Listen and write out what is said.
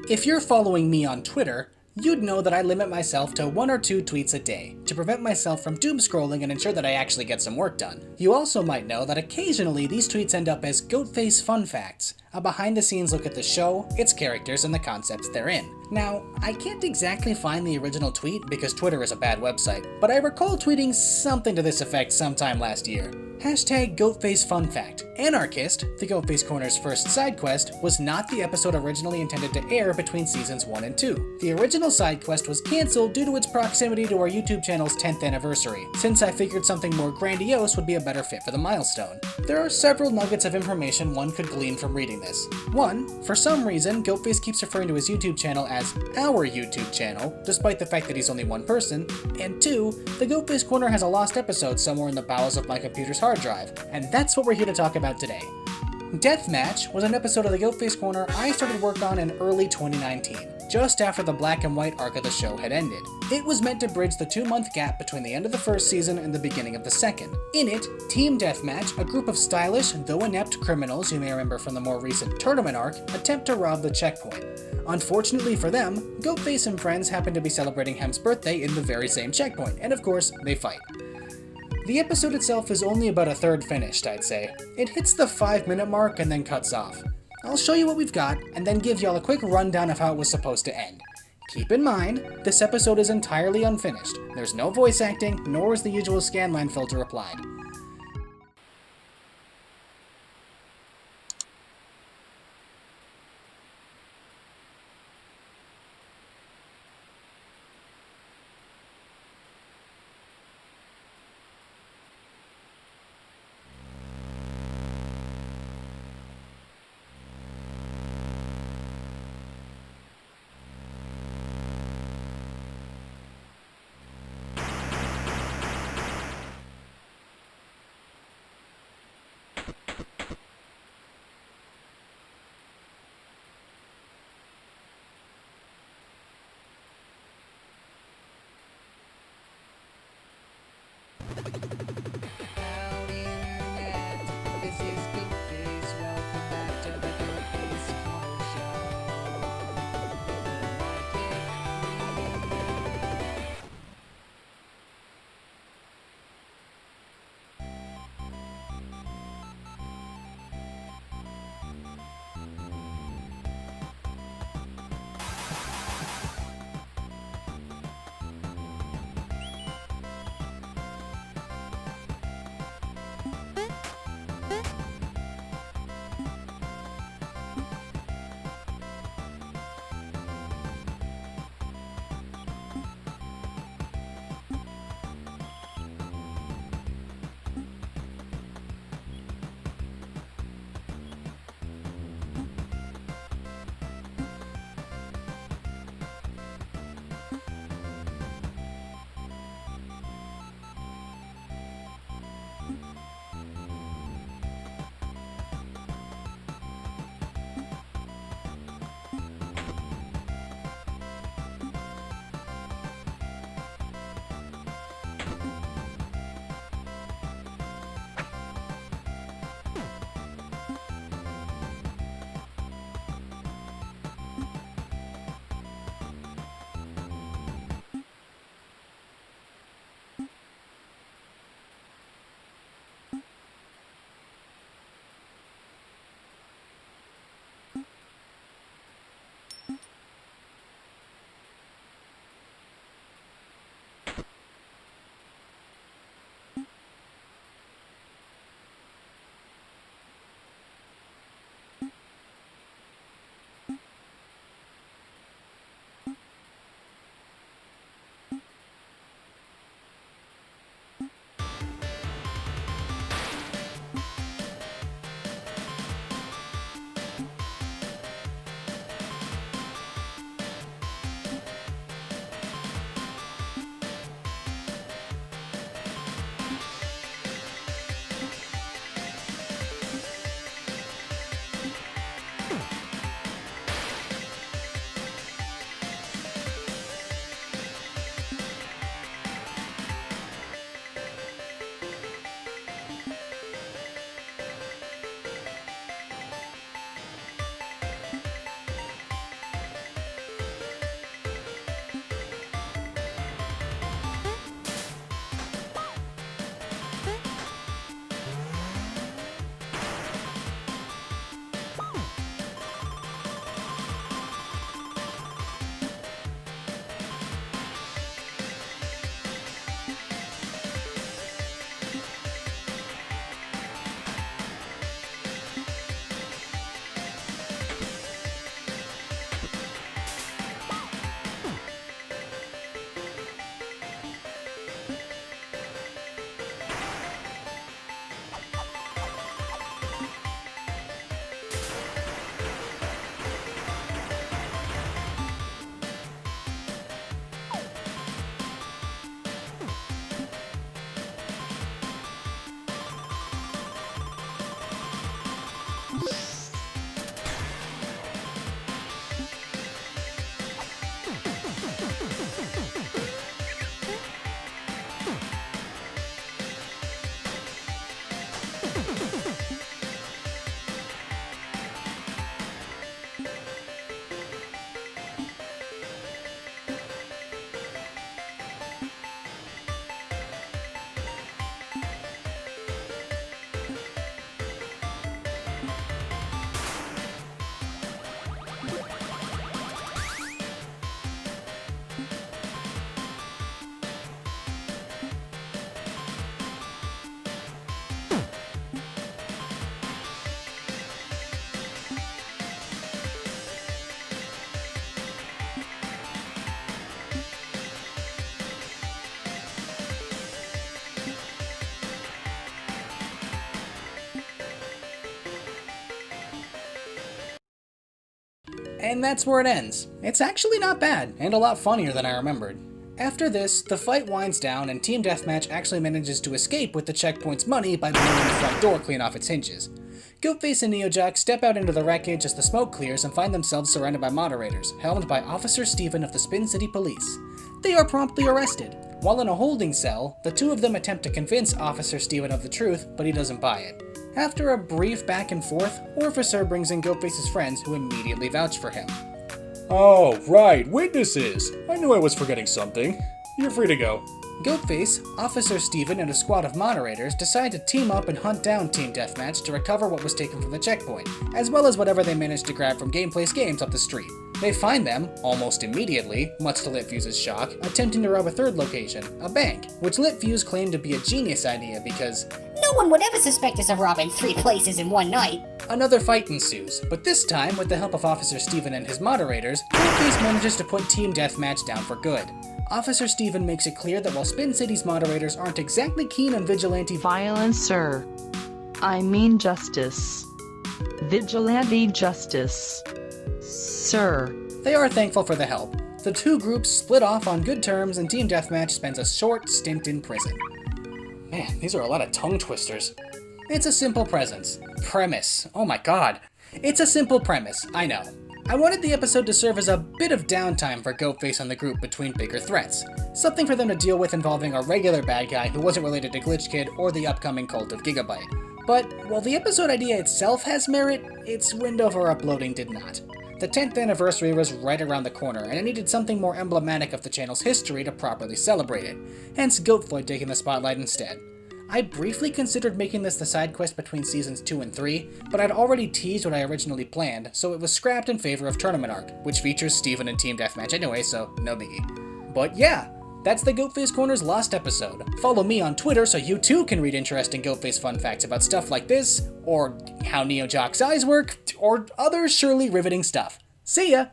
If you're following me on Twitter, you'd know that I limit myself to 1 or 2 tweets a day to prevent myself from doom scrolling and ensure that I actually get some work done. You also might know that occasionally these tweets end up as Goatface Fun Facts, a behind the scenes look at the show, its characters, and the concepts therein. Now, I can't exactly find the original tweet because Twitter is a bad website, but I recall tweeting something to this effect sometime last year. Hashtag Goatface Fun Fact. Anarchist, the Goatface Corner's first side quest, was not the episode originally intended to air between seasons 1 and 2. The original side quest was cancelled due to its proximity to our YouTube channel's 10th anniversary, since I figured something more grandiose would be a better fit for the milestone. There are several nuggets of information one could glean from reading this. 1. For some reason, Goatface keeps referring to his YouTube channel as our YouTube channel, despite the fact that he's only one person. And 2. The Goatface Corner has a lost episode somewhere in the bowels of my computer's hard drive, and that's what we're here to talk about today. Deathmatch was an episode of the Goatface Corner I started work on in early 2019, just after the black and white arc of the show had ended. It was meant to bridge the 2-month gap between the end of the first season and the beginning of the second. In it, Team Deathmatch, a group of stylish, though inept criminals you may remember from the more recent tournament arc, attempt to rob the checkpoint. Unfortunately for them, Goatface and friends happen to be celebrating Hem's birthday in the very same checkpoint, and of course, they fight. The episode itself is only about a third finished, I'd say. It hits the 5-minute mark and then cuts off. I'll show you what we've got, and then give y'all a quick rundown of how it was supposed to end. Keep in mind, this episode is entirely unfinished. There's no voice acting, nor is the usual scanline filter applied. And that's where it ends. It's actually not bad, and a lot funnier than I remembered. After this, the fight winds down and Team Deathmatch actually manages to escape with the checkpoint's money by blowing the front door clean off its hinges. Goatface and Neojock step out into the wreckage as the smoke clears and find themselves surrounded by moderators, helmed by Officer Steven of the Spin City Police. They are promptly arrested. While in a holding cell, the two of them attempt to convince Officer Steven of the truth, but he doesn't buy it. After a brief back and forth, Orphicer brings in Goatface's friends who immediately vouch for him. Oh, right, witnesses! I knew I was forgetting something. You're free to go. Goatface, Officer Steven, and a squad of moderators decide to team up and hunt down Team Deathmatch to recover what was taken from the checkpoint, as well as whatever they managed to grab from Gameplace Games up the street. They find them, almost immediately, much to Litfuse's shock, attempting to rob a third location, a bank, which Litfuse claimed to be a genius idea because no one would ever suspect us of robbing 3 places in one night. Another fight ensues, but this time, with the help of Officer Steven and his moderators, Goatface manages to put Team Deathmatch down for good. Officer Steven makes it clear that while Spin City's moderators aren't exactly keen on vigilante violence, sir. I mean justice. Vigilante justice. Sir. They are thankful for the help. The two groups split off on good terms and Team Deathmatch spends a short stint in prison. Man, these are a lot of tongue twisters. It's a simple premise. Oh my god. It's a simple premise, I know. I wanted the episode to serve as a bit of downtime for Goatface and the group between bigger threats. Something for them to deal with involving a regular bad guy who wasn't related to Glitch Kid or the upcoming cult of Gigabyte. But while the episode idea itself has merit, its window for uploading did not. The 10th anniversary was right around the corner, and it needed something more emblematic of the channel's history to properly celebrate it, hence Goatfloyd taking the spotlight instead. I briefly considered making this the side quest between seasons 2 and 3, but I'd already teased what I originally planned, so it was scrapped in favor of Tournament Arc, which features Steven and Team Deathmatch anyway, so no biggie. But yeah, that's the Goatface Corner's lost episode. Follow me on Twitter so you too can read interesting Goatface fun facts about stuff like this, or how Neojock's eyes work, or other surely riveting stuff. See ya!